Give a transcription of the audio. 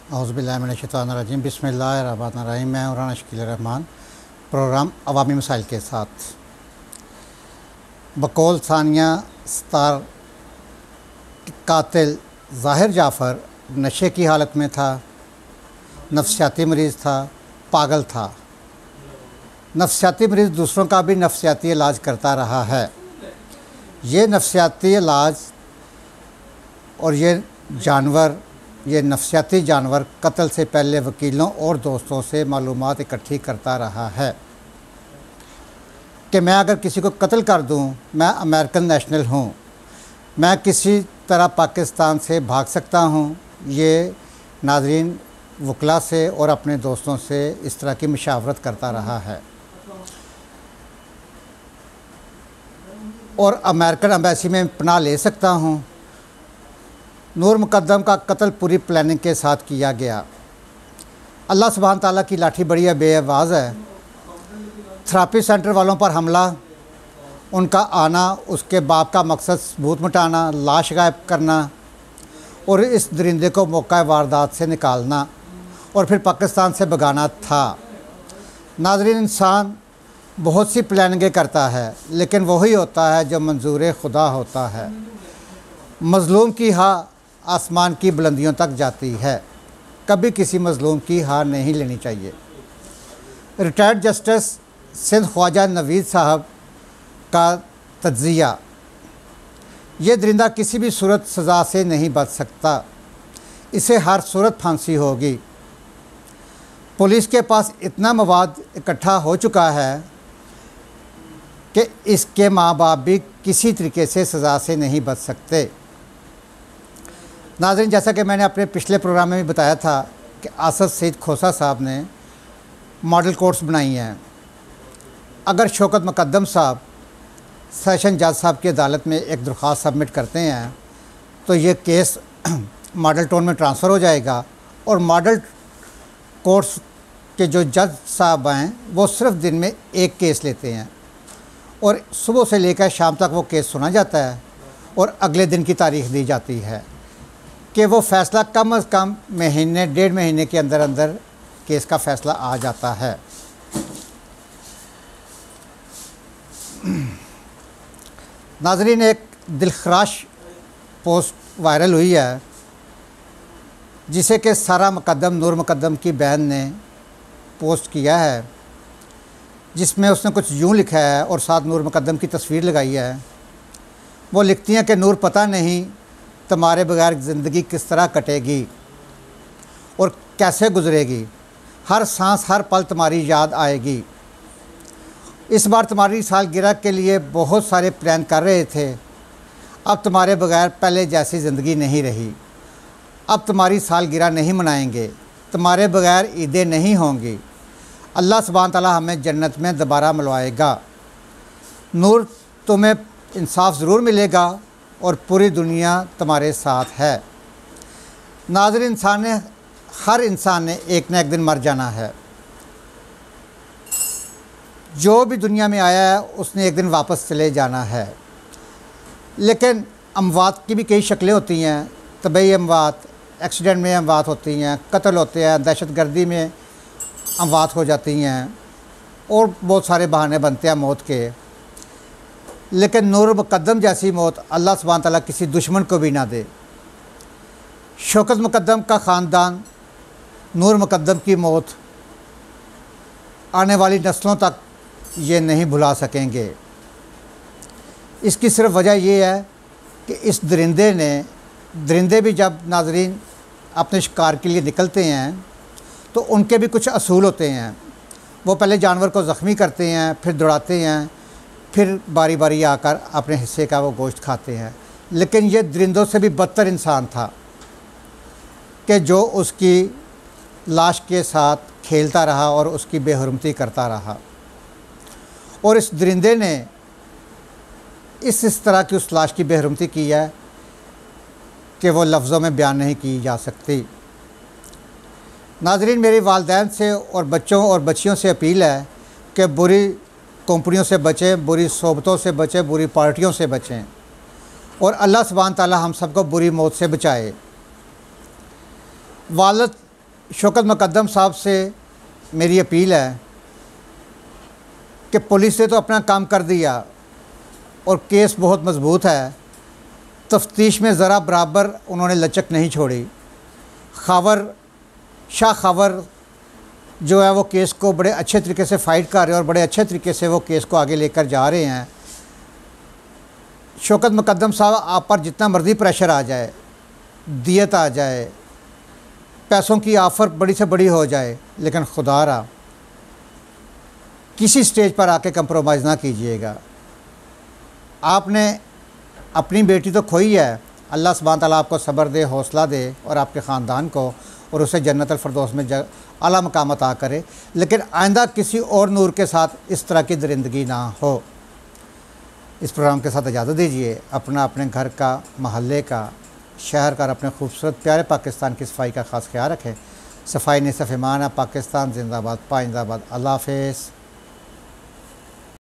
औज़ुबिल्लाहिमिनश्शैतानिर्रजीम बिस्मिल्लाहिर्रहमानिर्रहीम। मैं मौलाना शकील रहमान, प्रोग्राम अवामी मसाइल के साथ। बकौल सानिया सतार कातिल ज़ाहिर जाफ़र नशे की हालत में था, नफ्सियाती मरीज़ था, पागल था। नफ्सियाती मरीज़ दूसरों का भी नफ्सियाती इलाज करता रहा है। ये नफ्सियाती इलाज और ये नफ्सियाती जानवर कत्ल से पहले वकीलों और दोस्तों से मालूमात इकट्ठी करता रहा है कि मैं अगर किसी को कत्ल कर दूं, मैं अमेरिकन नेशनल हूं, मैं किसी तरह पाकिस्तान से भाग सकता हूं। ये नाज़रीन वकला से और अपने दोस्तों से इस तरह की मशावरत करता रहा है और अमेरिकन एम्बेसी में पनाह ले सकता हूं। नूर मुकद्दम का कत्ल पूरी प्लानिंग के साथ किया गया। अल्लाह सुब्हान ताला की लाठी बड़ी बेआवाज़ है। थेरापी सेंटर वालों पर हमला, उनका आना, उसके बाप का मकसद सबूत मिटाना, लाश गायब करना और इस दरिंदे को मौका वारदात से निकालना और फिर पाकिस्तान से भगाना था। नाज़रीन, इंसान बहुत सी प्लानिंगें करता है, लेकिन वही होता है जो मंजूर खुदा होता है। मज़लूम की हाँ आसमान की बुलंदियों तक जाती है। कभी किसी मज़लूम की हार नहीं लेनी चाहिए। रिटायर्ड जस्टिस सिंध ख्वाजा नवीद साहब का तज्ज़िया, ये दरिंदा किसी भी सूरत सज़ा से नहीं बच सकता, इसे हर सूरत फांसी होगी। पुलिस के पास इतना मवाद इकट्ठा हो चुका है कि इसके माँ बाप भी किसी तरीके से सज़ा से नहीं बच सकते। नाज़रीन, जैसा कि मैंने अपने पिछले प्रोग्राम में भी बताया था कि असद सईद खोसा साहब ने मॉडल कोर्ट्स बनाई हैं। अगर शौकत मुकद्दम साहब सेशन जज साहब की अदालत में एक दरख्वास्त सबमिट करते हैं तो ये केस मॉडल टाउन में ट्रांसफ़र हो जाएगा और मॉडल कोर्ट्स के जो जज साहब हैं वो सिर्फ दिन में एक केस लेते हैं और सुबह से लेकर शाम तक वो केस सुना जाता है और अगले दिन की तारीख दी जाती है कि वो फ़ैसला कम अज़ कम महीने डेढ़ महीने के अंदर अंदर केस का फ़ैसला आ जाता है। नाज़रीन, एक दिलखराश पोस्ट वायरल हुई है जिसे कि सारा मुकद्दम नूर मुकद्दम की बहन ने पोस्ट किया है, जिसमें उसने कुछ यूँ लिखा है और साथ नूर मुकद्दम की तस्वीर लगाई है। वो लिखती हैं कि नूर, पता नहीं तुम्हारे बगैर ज़िंदगी किस तरह कटेगी और कैसे गुज़रेगी। हर सांस हर पल तुम्हारी याद आएगी। इस बार तुम्हारी सालगिरह के लिए बहुत सारे प्लान कर रहे थे। अब तुम्हारे बगैर पहले जैसी ज़िंदगी नहीं रही। अब तुम्हारी सालगिरह नहीं मनाएंगे, तुम्हारे बगैर ईदें नहीं होंगी। अल्लाह सुब्हान ताला हमें जन्नत में दोबारा मिलवाएगा। नूर, तुम्हें इंसाफ ज़रूर मिलेगा और पूरी दुनिया तुम्हारे साथ है। नाज़रीन, हर इंसान ने एक न एक दिन मर जाना है। जो भी दुनिया में आया है उसने एक दिन वापस चले जाना है। लेकिन अमवात की भी कई शक्लें होती हैं। तबई अमवात, एक्सीडेंट में अमवात होती हैं, कत्ल होते हैं, दहशतगर्दी में अमवात हो जाती हैं और बहुत सारे बहाने बनते हैं मौत के। लेकिन नूर मुकद्दम जैसी मौत अल्लाह सुब्हान ताला किसी दुश्मन को भी ना दे। शौकत मुकद्दम का ख़ानदान नूर मुकद्दम की मौत आने वाली नस्लों तक ये नहीं भुला सकेंगे। इसकी सिर्फ वजह ये है कि इस दरिंदे भी जब नाज़रीन अपने शिकार के लिए निकलते हैं तो उनके भी कुछ असूल होते हैं। वो पहले जानवर को ज़ख्मी करते हैं, फिर दौड़ाते हैं, फिर बारी बारी आकर अपने हिस्से का वो गोश्त खाते हैं। लेकिन ये दरिंदों से भी बदतर इंसान था कि जो उसकी लाश के साथ खेलता रहा और उसकी बेहुरमती करता रहा। और इस दरिंदे ने इस तरह की उस लाश की बेहुरमती की है कि वो लफ्ज़ों में बयान नहीं की जा सकती। नाज़रीन, मेरी वालिदैन से और बच्चों और बच्चियों से अपील है कि बुरी कंपनियों से बचें, बुरी सोबतों से बचें, बुरी पार्टियों से बचें और अल्लाह सुब्हान ताला हम सबको बुरी मौत से बचाए। वालिद शौकत मुकद्दम साहब से मेरी अपील है कि पुलिस ने तो अपना काम कर दिया और केस बहुत मजबूत है, तफ्तीश में ज़रा बराबर उन्होंने लचक नहीं छोड़ी। शाह खबर जो है वो केस को बड़े अच्छे तरीके से फ़ाइट कर रहे हैं और बड़े अच्छे तरीके से वो केस को आगे लेकर जा रहे हैं। शौकत मुकद्दम साहब, आप पर जितना मर्ज़ी प्रेशर आ जाए, दियत आ जाए, पैसों की ऑफ़र बड़ी से बड़ी हो जाए, लेकिन खुदारा किसी स्टेज पर आके कंप्रोमाइज़ ना कीजिएगा। आपने अपनी बेटी तो खोई है, अल्लाह सुब्हान तआला आपको सब्र दे, हौसला दे और आपके ख़ानदान को, और उसे जन्नतुल फिरदौस में आला मकाम अता करे, लेकिन आइंदा किसी और नूर के साथ इस तरह की दरिंदगी ना हो। इस प्रोग्राम के साथ इजाज़त दीजिए। अपने घर का, महल्ले का, शहर का और अपने खूबसूरत प्यारे पाकिस्तान की सफाई का ख़ास ख्याल रखें। सफाई निसफ़ ईमान है। पाकिस्तान जिंदाबाद, पाइंदाबाद। अल्लाह हाफ़िज़।